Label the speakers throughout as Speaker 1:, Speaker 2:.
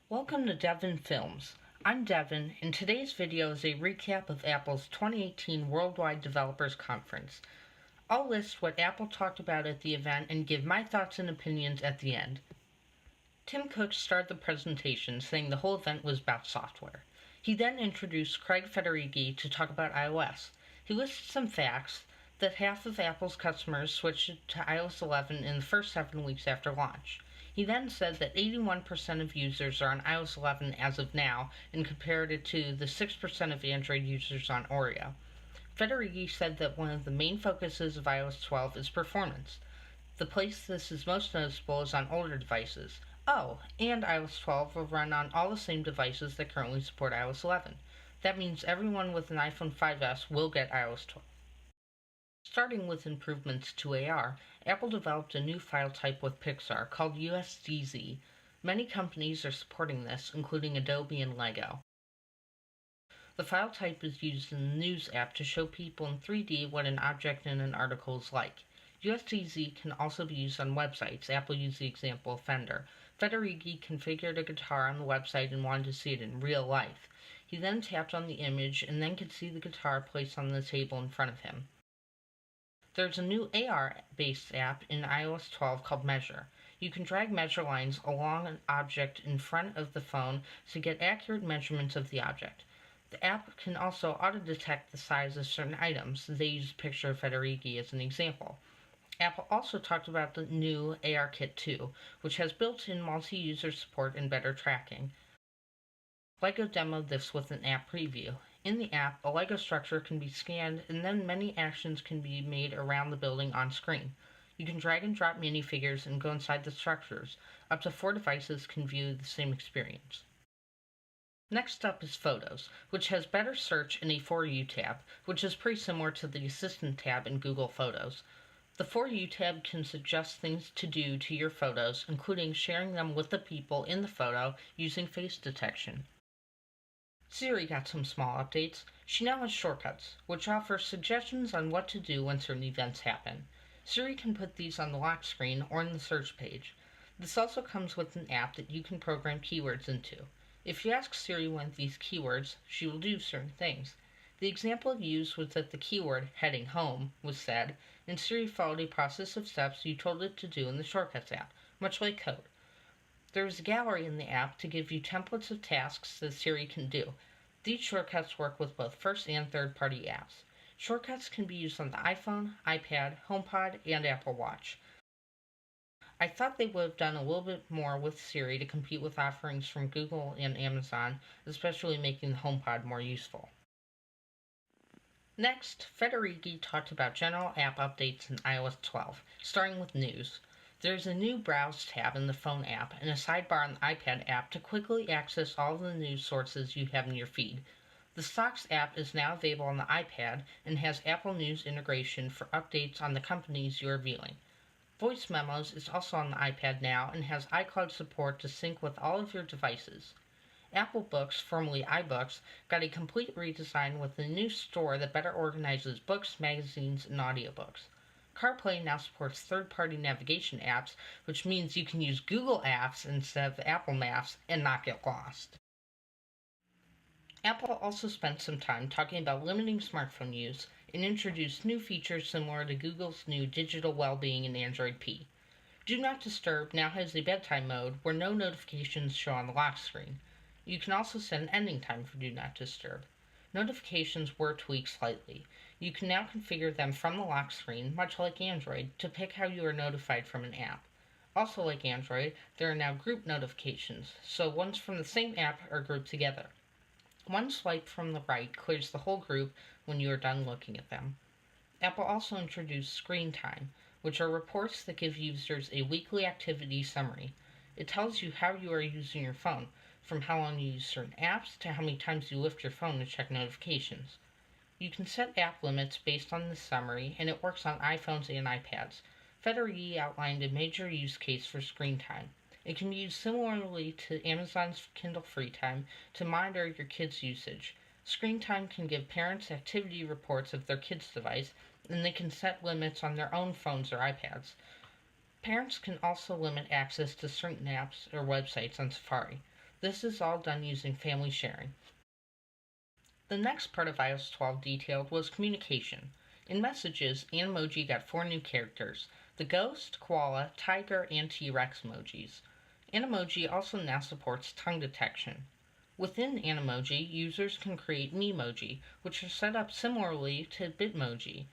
Speaker 1: Welcome to Devin Films. I'm Devin, and today's video is a recap of Apple's 2018 Worldwide Developers Conference. I'll list what Apple talked about at the event and give my thoughts and opinions at the end. Tim Cook started the presentation saying the whole event was about software. He then introduced Craig Federighi to talk about iOS. He listed some facts that half of Apple's customers switched to iOS 11 in the first 7 weeks after launch. He then said that 81% of users are on iOS 11 as of now, and compared it to the 6% of Android users on Oreo. Federighi said that one of the main focuses of iOS 12 is performance. The place this is most noticeable is on older devices. Oh, and iOS 12 will run on all the same devices that currently support iOS 11. That means everyone with an iPhone 5S will get iOS 12. Starting with improvements to AR, Apple developed a new file type with Pixar called USDZ. Many companies are supporting this, including Adobe and Lego. The file type is used in the News app to show people in 3D what an object in an article is like. USDZ can also be used on websites. Apple used the example of Fender. Federighi configured a guitar on the website and wanted to see it in real life. He then tapped on the image and then could see the guitar placed on the table in front of him. There's a new AR-based app in iOS 12 called Measure. You can drag measure lines along an object in front of the phone to get accurate measurements of the object. The app can also auto-detect the size of certain items. They use a picture of Federighi as an example. Apple also talked about the new ARKit 2, which has built-in multi-user support and better tracking. Lego demoed this with an app preview. In the app, a Lego structure can be scanned and then many actions can be made around the building on screen. You can drag and drop minifigures and go inside the structures. Up to 4 devices can view the same experience. Next up is Photos, which has better search and a For You tab, which is pretty similar to the Assistant tab in Google Photos. The For You tab can suggest things to do to your photos, including sharing them with the people in the photo using face detection. Siri got some small updates. She now has shortcuts, which offer suggestions on what to do when certain events happen. Siri can put these on the lock screen or in the search page. This also comes with an app that you can program keywords into. If you ask Siri one of these keywords, she will do certain things. The example used was that the keyword heading home was said, and Siri followed a process of steps you told it to do in the Shortcuts app, much like code. There is a gallery in the app to give you templates of tasks that Siri can do. These shortcuts work with both first and third-party apps. Shortcuts can be used on the iPhone, iPad, HomePod, and Apple Watch. I thought they would have done a little bit more with Siri to compete with offerings from Google and Amazon, especially making the HomePod more useful. Next, Federighi talked about general app updates in iOS 12, starting with News. There's a new Browse tab in the phone app and a sidebar on the iPad app to quickly access all of the news sources you have in your feed. The Stocks app is now available on the iPad and has Apple News integration for updates on the companies you are viewing. Voice Memos is also on the iPad now and has iCloud support to sync with all of your devices. Apple Books, formerly iBooks, got a complete redesign with a new store that better organizes books, magazines, and audiobooks. CarPlay now supports third-party navigation apps, which means you can use Google Apps instead of Apple Maps and not get lost. Apple also spent some time talking about limiting smartphone use and introduced new features similar to Google's new Digital Wellbeing in Android P. Do Not Disturb now has a bedtime mode where no notifications show on the lock screen. You can also set an ending time for Do Not Disturb. Notifications were tweaked slightly. You can now configure them from the lock screen, much like Android, to pick how you are notified from an app. Also like Android, there are now group notifications, so ones from the same app are grouped together. One swipe from the right clears the whole group when you are done looking at them. Apple also introduced Screen Time, which are reports that give users a weekly activity summary. It tells you how you are using your phone, from how long you use certain apps to how many times you lift your phone to check notifications. You can set app limits based on this summary, and it works on iPhones and iPads. Federighi outlined a major use case for Screen Time. It can be used similarly to Amazon's Kindle Free Time to monitor your kids' usage. Screen Time can give parents activity reports of their kids' device, and they can set limits on their own phones or iPads. Parents can also limit access to certain apps or websites on Safari. This is all done using family sharing. The next part of iOS 12 detailed was communication. In messages, Animoji got 4 new characters: the ghost, koala, tiger, and T-Rex emojis. Animoji also now supports tongue detection. Within Animoji, users can create Memoji, which are set up similarly to Bitmoji.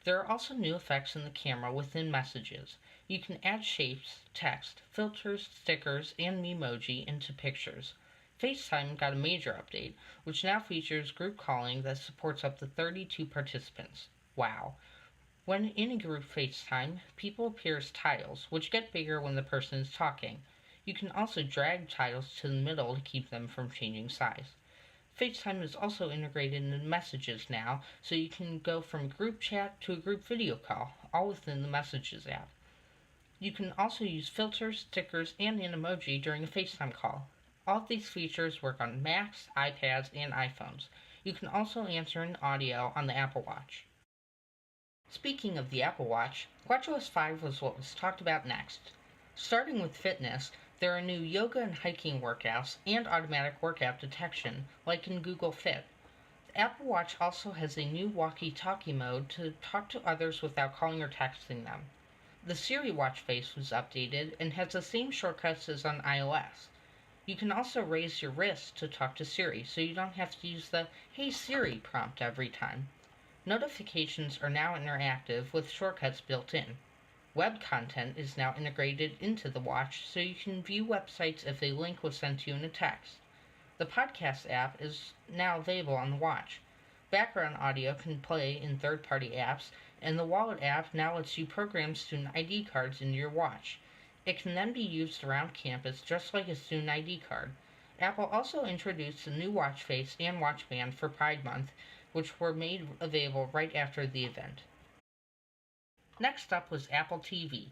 Speaker 1: There are also new effects in the camera within messages. You can add shapes, text, filters, stickers, and Memoji into pictures. FaceTime got a major update, which now features group calling that supports up to 32 participants. Wow. When in a group FaceTime, people appear as tiles, which get bigger when the person is talking. You can also drag tiles to the middle to keep them from changing size. FaceTime is also integrated into messages now, so you can go from group chat to a group video call, all within the Messages app. You can also use filters, stickers, and an emoji during a FaceTime call. All of these features work on Macs, iPads, and iPhones. You can also answer in audio on the Apple Watch. Speaking of the Apple Watch, watchOS 5 was what was talked about next. Starting with fitness, there are new yoga and hiking workouts and automatic workout detection, like in Google Fit. The Apple Watch also has a new walkie-talkie mode to talk to others without calling or texting them. The Siri watch face was updated and has the same shortcuts as on iOS. You can also raise your wrist to talk to Siri, so you don't have to use the "Hey Siri" prompt every time. Notifications are now interactive with shortcuts built in. Web content is now integrated into the watch, so you can view websites if a link was sent to you in a text. The podcast app is now available on the watch. Background audio can play in third-party apps, and the Wallet app now lets you program student ID cards into your watch. It can then be used around campus just like a student ID card. Apple also introduced a new watch face and watch band for Pride Month, which were made available right after the event. Next up was Apple TV.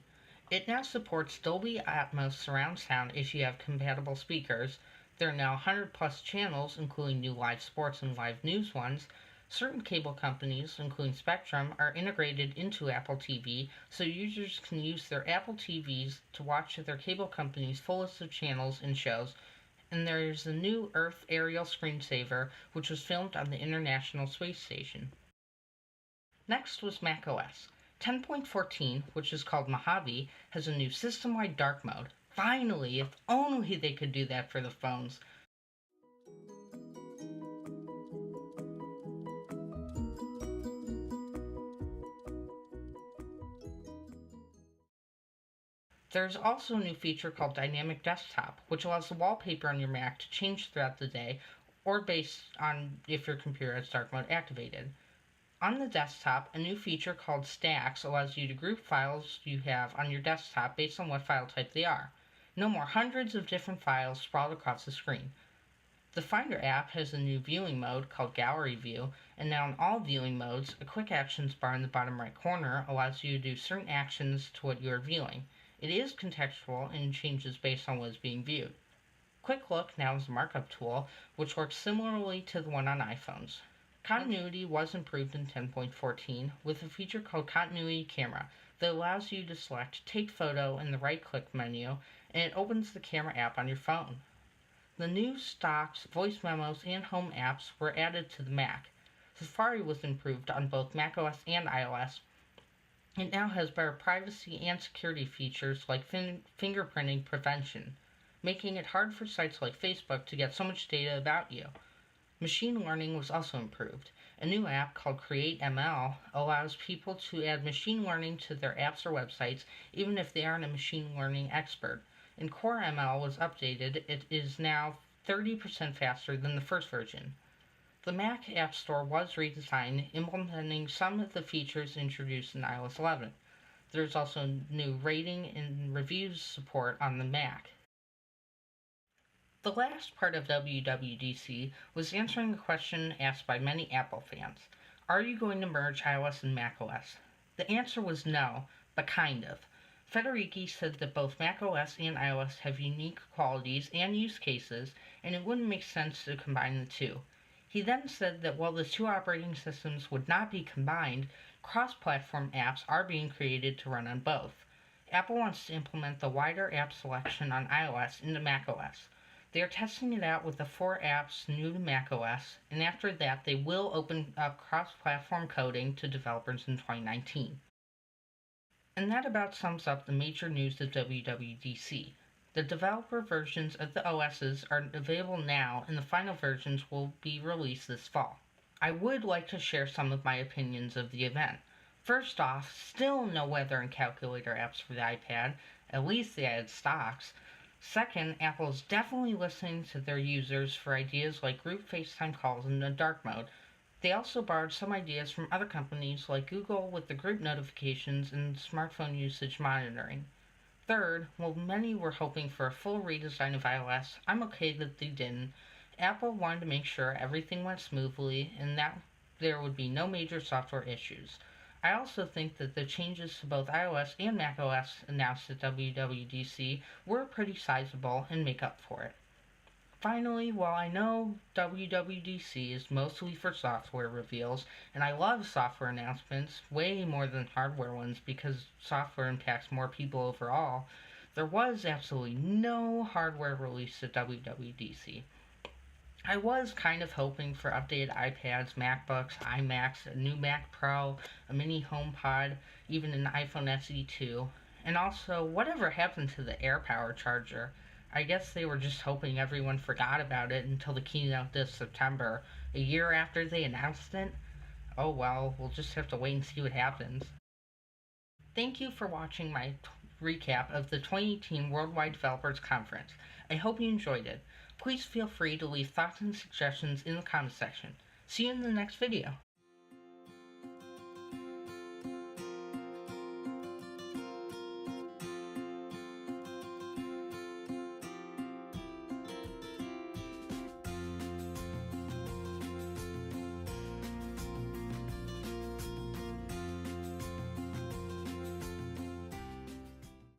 Speaker 1: It now supports Dolby Atmos surround sound if you have compatible speakers. There are now 100 plus channels, including new live sports and live news ones. Certain cable companies, including Spectrum, are integrated into Apple TV, so users can use their Apple TVs to watch their cable company's full list of channels and shows. And there is a new Earth aerial screensaver, which was filmed on the International Space Station. Next was macOS. 10.14, which is called Mojave, has a new system-wide dark mode. Finally, if only they could do that for the phones. There's also a new feature called Dynamic Desktop, which allows the wallpaper on your Mac to change throughout the day, or based on if your computer has dark mode activated. On the desktop, a new feature called Stacks allows you to group files you have on your desktop based on what file type they are. No more hundreds of different files sprawled across the screen. The Finder app has a new viewing mode called Gallery View, and now in all viewing modes, a quick actions bar in the bottom right corner allows you to do certain actions to what you are viewing. It is contextual and changes based on what is being viewed. Quick Look now is a markup tool, which works similarly to the one on iPhones. Continuity was improved in 10.14 with a feature called Continuity Camera that allows you to select Take Photo in the right-click menu, and it opens the camera app on your phone. The new Stocks, Voice Memos, and Home apps were added to the Mac. Safari was improved on both macOS and iOS. It now has better privacy and security features like fingerprinting prevention, making it hard for sites like Facebook to get so much data about you. Machine learning was also improved. A new app called Create ML allows people to add machine learning to their apps or websites even if they aren't a machine learning expert. And Core ML was updated. It is now 30% faster than the first version. The Mac App Store was redesigned, implementing some of the features introduced in iOS 11. There's also new rating and reviews support on the Mac. The last part of WWDC was answering a question asked by many Apple fans. Are you going to merge iOS and macOS? The answer was no, but kind of. Federici said that both macOS and iOS have unique qualities and use cases, and it wouldn't make sense to combine the two. He then said that while the two operating systems would not be combined, cross-platform apps are being created to run on both. Apple wants to implement the wider app selection on iOS into macOS. They are testing it out with the 4 apps new to macOS, and after that they will open up cross-platform coding to developers in 2019. And that about sums up the major news of WWDC. The developer versions of the OSs are available now, and the final versions will be released this fall. I would like to share some of my opinions of the event. First off, still no weather and calculator apps for the iPad, at least they added stocks. Second, Apple is definitely listening to their users for ideas like group FaceTime calls in the dark mode. They also borrowed some ideas from other companies like Google with the group notifications and smartphone usage monitoring. Third, while many were hoping for a full redesign of iOS, I'm okay that they didn't. Apple wanted to make sure everything went smoothly and that there would be no major software issues. I also think that the changes to both iOS and macOS announced at WWDC were pretty sizable and make up for it. Finally, while I know WWDC is mostly for software reveals, and I love software announcements way more than hardware ones because software impacts more people overall, there was absolutely no hardware release at WWDC. I was kind of hoping for updated iPads, MacBooks, iMacs, a new Mac Pro, a mini HomePod, even an iPhone SE 2, and also whatever happened to the AirPower charger. I guess they were just hoping everyone forgot about it until the keynote this September, a year after they announced it. Oh well, we'll just have to wait and see what happens. Thank you for watching my recap of the 2018 Worldwide Developers Conference. I hope you enjoyed it. Please feel free to leave thoughts and suggestions in the comment section. See you in the next video.